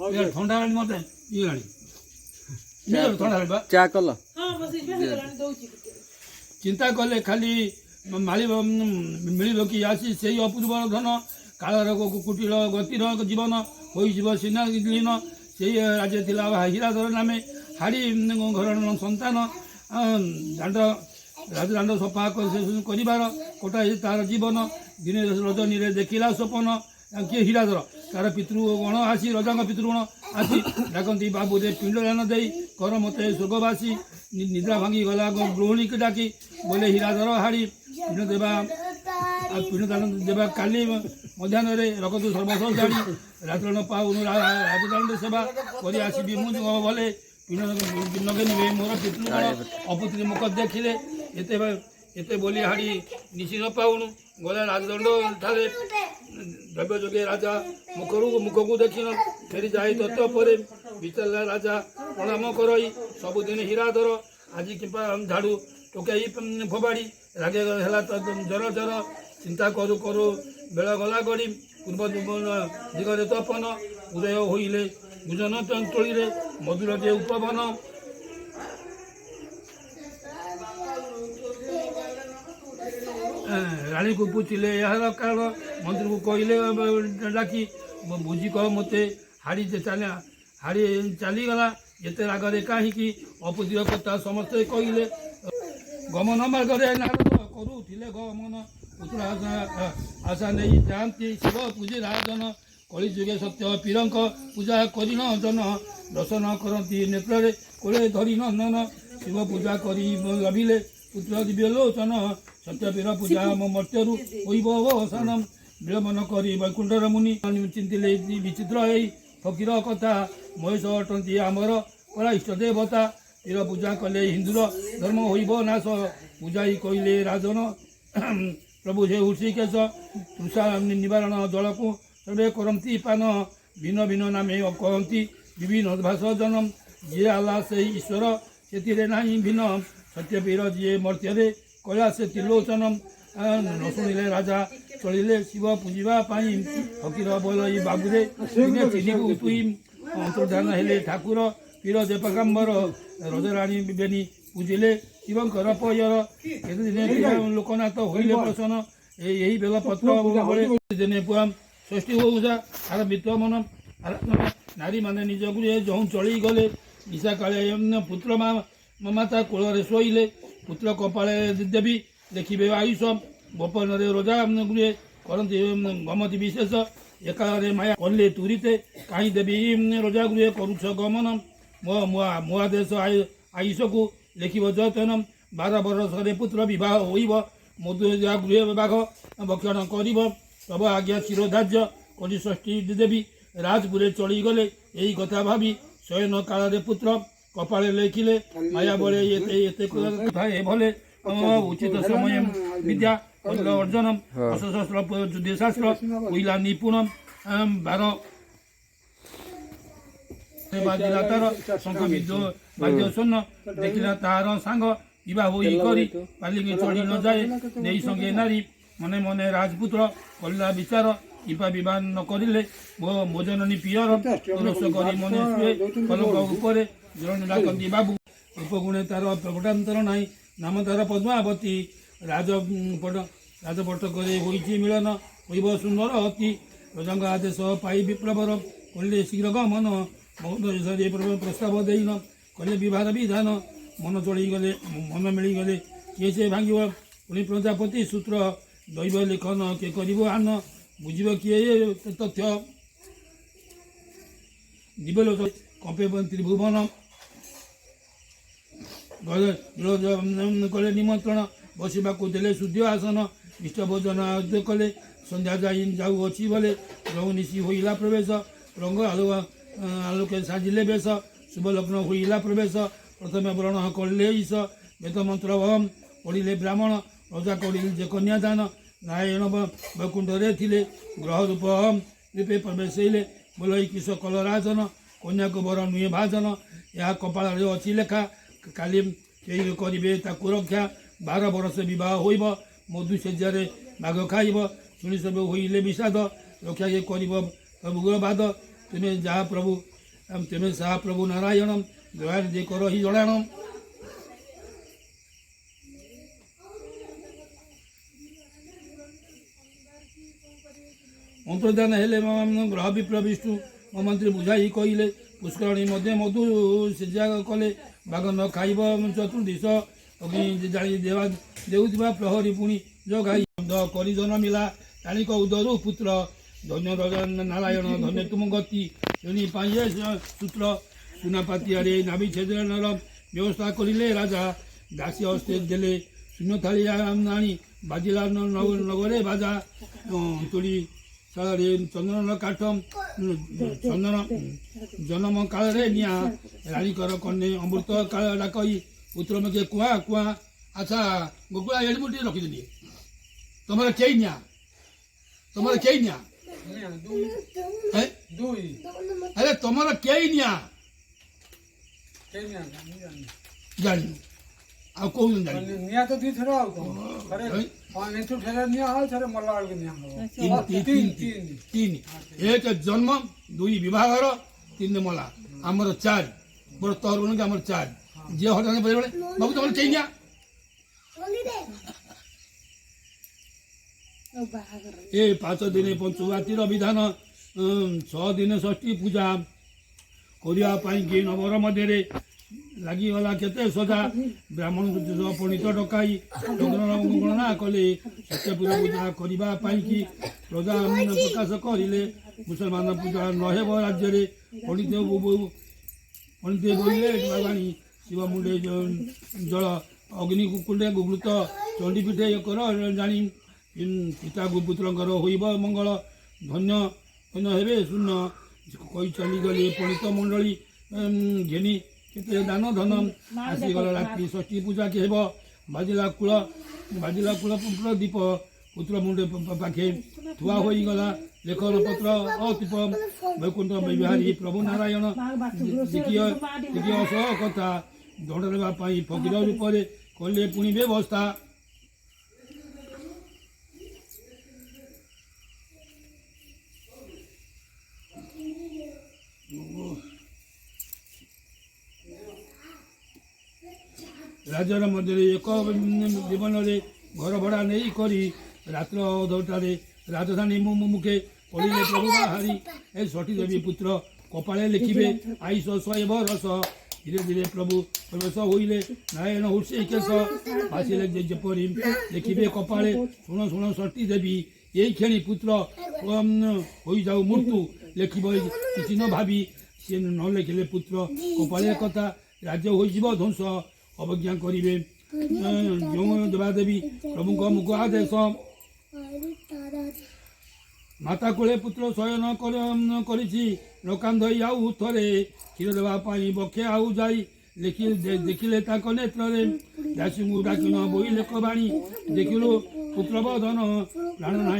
ଥଣ୍ଡା ହେଲାଣି ମତେ ଇଏ ଥଣ୍ଡା ହେବା ଚା କଲ ଚିନ୍ତା କଲେ ଖାଲି ମିଳିବ କି ଆସି ସେଇ ଅପୂର୍ବ ଧନ କାଳର କୁଟିଳ ଗତିର ଜୀବନ ହୋଇଯିବ ସିନା ଲୀନ ସେଇ ରାଜ୍ୟ ଥିଲା ହୀରାଧର ନାମେ ହାଡ଼ି ଘର ସନ୍ତାନ ରାଜଦାଣ୍ଡ ସଫା କରିବାର କୋଟା ତାର ଜୀବନ ଦିନେ ରଜନୀରେ ଦେଖିଲା ସ୍ୱପନ କିଏ ହୀରାଧର ତାର ପିତୃଗଣ ଆସି ରଜାଙ୍କ ପିତୃଗଣ ଆସି ଡାକନ୍ତି ବାବୁରେ ପିଣ୍ଡ ଦାନ ଦେଇ କର ମତେ ସ୍ୱର୍ଗବାସୀ ନିଦ୍ରା ଭାଙ୍ଗି ଗଲା ଗୃହିଣୀକି ଡାକି ବୋଲେ ହୀରାଧର ହାଡ଼ି ପିଣ୍ଡ ଦାନ ଦେବା କାଲି ମଧ୍ୟାହ୍ନରେ ରକତୁ ସର୍ବସ୍ୱ ଜାଣି ରାଜରଣ ପାଉନୁ ରାଜଦାଣ୍ଡ ସେବା କରି ଆସିବି ମୁଁ ଗଲେ ନଗେନିବେ ମୋର ପିତୃଗଣ ଅପୁତ୍ରୀ ମୁଖ ଦେଖିଲେ ଏତେ ବୋଲି ହାଡ଼ି ନିଶ୍ଚିତ ପାଉନୁ ଗଲା ରାଜଦଣ୍ଡ ଠାରେ ଦ୍ରବ୍ୟ ଯୋଗେ ରାଜା ମୁଖକୁ ଦେଖିନ ଫେରି ଯାଇ ତତ୍ତ୍ୱ ପରେ ବିଚାରିଲା ରାଜା ପ୍ରଣାମ କରଇ ସବୁଦିନ ହୀରାଧର ଆଜି କିମ୍ବା ଝାଡ଼ୁ ଟୋକେଇ ଫୋପାଡ଼ି ରାଗେ ହେଲା ଜର ଚିନ୍ତା କରୁ କରୁ ବେଳ ଗଲା ଗଡ଼ି ପୂର୍ବ ଦିଗରେ ତପନ ଉଦୟ ହୋଇଲେ ଭୁଜନ ତୋଳିରେ ମଧୁର ଯେ ଉପବନ ରାଣୀକୁ ପୁଛିଲେ ଏହାର କାରଣ ମନ୍ତ୍ରୀକୁ କହିଲେ ଡାକି ବୁଝି କହ ମୋତେ ହାଡ଼ି ଚାଲିଗଲା ଏତେ ରାଗରେ କାହିଁକି ଅପୁତ୍ରୀର କଥା ସମସ୍ତେ କହିଲେ ଗମନ ମାର୍ଗରେ ନାରଦ କରୁଥିଲେ ଗମନ ପୁତ୍ର ଆଶା ନେଇ ଯାଆନ୍ତି ଶିବ ପୂଜି ରାଜନ କଳି ଯୁଗେ ସତ୍ୟ ପୀରଙ୍କ ପୂଜା କରିନ ଜନ ଦର୍ଶନ କରନ୍ତି ନେତ୍ରରେ କୋଳେ ଧରି ନନ୍ଦନ ଶିବ ପୂଜା କରି ଲଭିଲେ ପୁତ୍ର ଦିବ୍ୟ ଲୋଚନ ସତ୍ୟପୀର ପୂଜା ମର୍ତ୍ତ୍ୟରୁ ହୋଇବ ଅବସାନ ବିଳମ୍ବନ କରି ବୈକୁଣ୍ଠର ମୁନି ଚିନ୍ତିଲେ ବିଚିତ୍ର ଏଇ ଫକୀର କଥା ମହେଶ ଅଟନ୍ତି ଆମର ପରା ଇଷ୍ଟ ଦେବତା ପୀର ପୂଜା କଲେ ହିନ୍ଦୁର ଧର୍ମ ହୋଇବ ନାଶ ପୂଜାଇ କହିଲେ ରାଜନ ପ୍ରଭୁ ସେ ହୃଷିକେଶ ତୃଷା ନିବାରଣ ଜଳକୁ ସର୍ବେ କରନ୍ତି ପାନ ଭିନ୍ନ ଭିନ୍ନ ନାମେ କହନ୍ତି ବିଭିନ୍ନ ଭାଷ ଜନମ ଯିଏ ଆଲା ସେଇ ଈଶ୍ୱର ସେଥିରେ ନାହିଁ ଭିନ୍ନ ସତ୍ୟପୀର ଯିଏ ମର୍ତ୍ତ୍ୟରେ କଲା ସେ ତ୍ରିଲୋଚନ ନ ଶୁଣିଲେ ରାଜା ଚଳିଲେ ଶିବ ପୂଜିବା ପାଇଁ ଫକୀର ବୋଲଇ ବାବୁରେ ଦିନେ ଚିନିକୁ ତୁଇ ଅନ୍ତର୍ଧାନ ହେଲେ ଠାକୁର ପୀର ଦେବକାମ୍ବର ରଜରାଣୀ ବେନି ପୂଜିଲେ ଶିବଙ୍କର ପୟର କେତେ ଦିନେ ଲୋକନାଥ ହୋଇଲେ ପ୍ରସନ୍ନ ଏହି ବେଲପତ୍ର ବଳେ ଦିନେ ପୁଆ ଷଷ୍ଠୀ ଓଷା ତାର ବିତ୍ରମନ ନାରୀମାନେ ନିଜ ଗୃହେ ଯଉଁ ଚଳି ଗଲେ ନିଶା କାଳେ ପୁତ୍ର ମାତା କୋଳରେ ଶୋଇଲେ ପୁତ୍ର କପାଳେ ଦେବୀ ଦେଖିବେ ଆୟୁଷ ଗୋପନରେ ରୋଜା ଗୃହେ କରନ୍ତି ଗମତି ବିଶେଷ ଏକାଳରେ ମାୟା କଲେ ତୁରିତେ କାହିଁ ଦେବୀ ରୋଜା ଗୃହେ କରୁଛ ଗମନ ମୁଆ ଦେଶ ଆୟୁଷକୁ ଲେଖିବ ଯତନ 12 ବର୍ଷରେ ପୁତ୍ର ବିବାହ ହୋଇବ ମଧୁ ଗୃହେ ବାଘ ଭକ୍ଷଣ କରିବ ତବ ଆଜ୍ଞା ଚିରଧାର୍ଯ୍ୟ କରି ଷଷ୍ଠୀ ଦେବୀ ରାଜପୁରେ ଚଳିଗଲେ ଏହି କଥା ଭାବି ଶୟନ କାଳରେ ପୁତ୍ର କପାଳେ ଲେଖିଲେ ମାୟା ବଳେ ଏତେ କଥା ଭଲେ ଉଚିତ ସମୟ ବିଦ୍ୟା ଅର୍ଜନ ଅସଶସ୍ତ୍ର ଯୁଦ୍ଧ ଶାସ୍ତ୍ର କହିଲା ନିପୁଣ 12 ବାଜିଲା ତାର ଶଙ୍ଖ ବାଦ୍ୟ ସ୍ୱର୍ଣ୍ଣ ଦେଖିଲା ତାହାର ସାଙ୍ଗ ବିବାହ ହୋଇ କରି ପାଲିକି ଚଢ଼ି ନ ଯାଏ ନେଇ ସଙ୍ଗେ ନାରୀ ମନେ ମନେ ରାଜପୁତ୍ର କଲା ବିଚାର କିମ୍ବା ବିବାହ ନ କରିଲେ ମୋ ଜନନୀ ପିଅର ରୋଷ କରି ମନେ ଶୁଏ କଲଙ୍କ ଉପରେ ଜଣେ ଡାକନ୍ତି ବାବୁ ଉପଗୁଣେ ତାର ପ୍ରକଟାନ୍ତର ନାହିଁ ନାମ ତାର ପଦ୍ମାବତୀ ରାଜପଟକରେ ହୋଇଛି ମିଳନ ହୋଇବ ସୁନ୍ଦର ଅତି ରଜାଙ୍କ ଆଦେଶ ପାଇ ବିପ୍ଳବର କଲେ ଶୀଘ୍ର ଗମନ ମହୋଦୟ ପ୍ରସ୍ତାବ ଦେଇନ କଲେ ବିବାହ ବିଧାନ ମନ ଚଳିଗଲେ ମନ ମିଳିଗଲେ କିଏ ସେ ଭାଙ୍ଗିବ ପୁଣି ପ୍ରଜାପତି ସୂତ୍ର ଦୈବ ଲେଖନ କିଏ କରିବ ଆନ ବୁଝିବ କିଏ ତଥ୍ୟ ଦିବଲ କମ୍ପେ ତ୍ରିଭୁବନ କଲେ ନିମନ୍ତ୍ରଣ ବସିବାକୁ ଦେଲେ ସୂର୍ଯ୍ୟ ଆସନ ଇଷ୍ଟ ଭୋଜନ ଆୟୋଜ କଲେ ସନ୍ଧ୍ୟା ଯାଉଅଛି ବୋଲେ ରହୁ ନିଶି ହୋଇଲା ପ୍ରବେଶ ରଙ୍ଗ ଆଲୋକେ ସାଜିଲେ ବେଶ ଶୁଭ ଲଗ୍ନ ହୋଇଲା ପ୍ରବେଶ ପ୍ରଥମେ ବ୍ରଣ କଲେ ଈଶ ବେଦ ମନ୍ତ୍ର ପଢ଼ିଲେ ବ୍ରାହ୍ମଣ ରଜା କରିଲେ ଯେ କନ୍ୟାଦାନ ନାରାୟଣ ବୈକୁଣ୍ଠରେ ଥିଲେ ଗ୍ରହ ରୂପ ରୂପେ ପ୍ରବେଶିଲେ ବୋଲଇ କିଶ କଲ ରାଜନ କନ୍ୟାକୁ ବର ନୁହେଁ ଭାଜନ ଏହା କପାଳରେ ଅଛି ଲେଖା କାଲି କେହି କରିବେ ତାକୁ ରକ୍ଷା 12 ବର୍ଷ ବିବାହ ହୋଇବ ମଧୁ ଶଯ୍ୟାରେ ବାଘ ଖାଇବ ଶୁଣି ସବୁ ହୋଇଲେ ବିଷାଦ ରକ୍ଷା କରିବ ପ୍ରଭୁର ବାଦ ତୁମେ ଯାହା ପ୍ରଭୁ ତୁମେ ସାହା ପ୍ରଭୁ ନାରାୟଣ ଦୟାରେ ଯେ କର ହି ଜଣାଣ। ଅନ୍ତର୍ଧାନ ହେଲେ ଗ୍ରହ ବିପ୍ର ବିଷ୍ଣୁ ମୋ ମନ୍ତ୍ରୀ ବୁଝାଇ କହିଲେ ପୁଷ୍କରଣୀ ମଧ୍ୟ ମଧୁ ସିଜା କଲେ ବାଘ ନ ଖାଇବ ଚତୁର୍ଦିଶ ଅଗ୍ନି ଜାଣି ଦେବା ଦେଉଥିବା ପ୍ରହରୀ ପୁଣି ଜଗାଇ କରି ଜନ ମିଲା ଜାଣିକ ଉଦରୁ ପୁତ୍ର ଧନ୍ୟ ନାରାୟଣ ଧନ୍ୟ ତୁମ ଗତି ଶ୍ରେଣୀ ପାଇଁ ସୂତ୍ର ସୁନାପାତିଆରେ ନାଭି ଛେଦନର ବ୍ୟବସ୍ଥା କରିଲେ ରାଜା ଦାସୀ ହସ୍ତେ ଦେଲେ ଶୂନ୍ୟ ଥାଳି ଆଣି ବାଜିଲା ନଗରେ ବାଜା ତୋଳି ଶାଳରେ ଚନ୍ଦନ କାଠ ଚନ୍ଦନ ଜନମ କାଳରେ ନିଆଁ ରାଣୀଙ୍କର କନ୍ୟା ଅମୃତ କାଳ ଡାକଇ ପୁତ୍ର ମକେ କୁଆ କୁଆ। ଆଚ୍ଛା ଗୋକୁଳା ଏଠି ମୁଁ ଟିକେ ରଖିଦେଲି ତମର କେହି ନିଆଁ ତମର କେହି ନିଆଁ ଆରେ ତମର କେହି ନିଆଁ ଜାଣିନୁ ଆଉ କହୁଛନ୍ତି ଜାଣିନୁ ନିଆଁ ତ ଦୁଇ ଥର ଆଉ ତିନି ଏକ ଜନ୍ମ ଦୁଇ ବିବାହର ତିନି ମଲା ଆମର ଚାରି ବଡ଼ ତୋର କି ଆମର ଚାରି ଝିଅ ହଠାତ୍ ବେଳେ ବାବୁ ତମର କେହି ନିଆଁ ଏ 5 ଦିନ ପଞ୍ଚୁବାତିର ବିଧାନ 6 ଦିନ ଷଷ୍ଠୀ ପୂଜା କରିବା ପାଇଁ କି ନବର ମଧ୍ୟରେ ଲାଗିଗଲା କେତେ ସଜା ବ୍ରାହ୍ମଣ ପଣ୍ଡିତ ଡକାଇ ଗଣନା କଲେ ସତ୍ୟପୁର ପୂଜା କରିବା ପାଇଁ କି ପ୍ରଜା ପ୍ରକାଶ କରିଲେ ମୁସଲମାନ ପୂଜା ନ ହେବ ରାଜ୍ୟରେ ପଣ୍ଡିତ ବୋଇଲେ ବାବାଣୀ ଶିବ ମୁଣ୍ଡେ ଜଳ ଅଗ୍ନି କୁକୁଣ୍ଡେ ଗୁବୃତ ଚଣ୍ଡୀପୀଠେ କର ଜାଣି ପିତା ପୁତ୍ରଙ୍କର ହୋଇବ ମଙ୍ଗଳ ଧନ୍ୟ ଧନ୍ୟ ହେବେ ଶୂନ୍ୟ କହି ଚାଲିଗଲେ ପଣ୍ଡିତ ମଣ୍ଡଳୀ ଘେନି କେତେ ଦାନ ଧନ ଆସିଗଲା ରାତି ଷଷ୍ଠୀ ପୂଜା କେ ହେବ ବାଜିଲା କୁଳ ଦୀପ ପୁତ୍ର ମୁଣ୍ଡେ ପାଖେ ଥୁଆ ହୋଇଗଲା ଲେଖନ ପତ୍ର ଅତୀପ ବୈକୁଣ୍ଠ ବିହାରୀ ପ୍ରଭୁ ନାରାୟଣ ଟିକିଏ ଅସହ କଥା ଦଣ୍ଡ ଦେବା ପାଇଁ ଫକୀର ରୂପରେ କଲେ ପୁଣି ବ୍ୟବସ୍ଥା। ରାଜ୍ୟର ମଧ୍ୟରେ ଏକ ଜୀବନରେ ଘର ଭଡ଼ା ନେଇ କରି ରାତ୍ର 10টাରେ ରାଜଧାନୀ ମୁଖେ ପଡ଼ିଲେ ପ୍ରଭୁ ବାହାରି ଏ ସତୀ ଦେବୀ ପୁତ୍ର କପାଳେ ଲେଖିବେ ଆଇସ 100 ବରଷ ଧୀରେ ଧୀରେ ପ୍ରଭୁ ପ୍ରବେଶ ହୋଇଲେ ନାରାୟଣ ହୃଷିକେଶ ଆସିଲେ ଯେପରି ଲେଖିବେ କପାଳେ ଶୁଣ ସତୀ ଦେବୀ ଏଇ କ୍ଷଣି ପୁତ୍ର ହୋଇଯାଉ ମୃତ୍ୟୁ ଲେଖିବ କିଛି ନ ଭାବି ସେ ନ ଲେଖିଲେ ପୁତ୍ର କପାଳେ କଥା ରାଜ୍ୟ ହୋଇଯିବ ଧ୍ୱଂସ ଅବଜ୍ଞା କରିବେ ଯେଉଁ ଦେବାଦେବୀ ପ୍ରଭୁଙ୍କ ମୁଖ ଆଦେଶ ମାତା କୋଳେ ପୁତ୍ର ଶୟନ କରିଛି ନକାନ୍ଧଇ ଆଉ ଥରେ କ୍ଷୀର ଦେବା ପାଇଁ ବକ୍ଷେ ଆଉ ଯାଇ ଦେଖିଲେ ତାଙ୍କ ନେତ୍ରରେ ଦାସୀଙ୍କୁ ଡାକିନ ବୋଇ ଲେଖ ବାଣୀ ଦେଖିଲୁ ପୁତ୍ର ବଦନ ପ୍ରାଣ ନାହିଁ।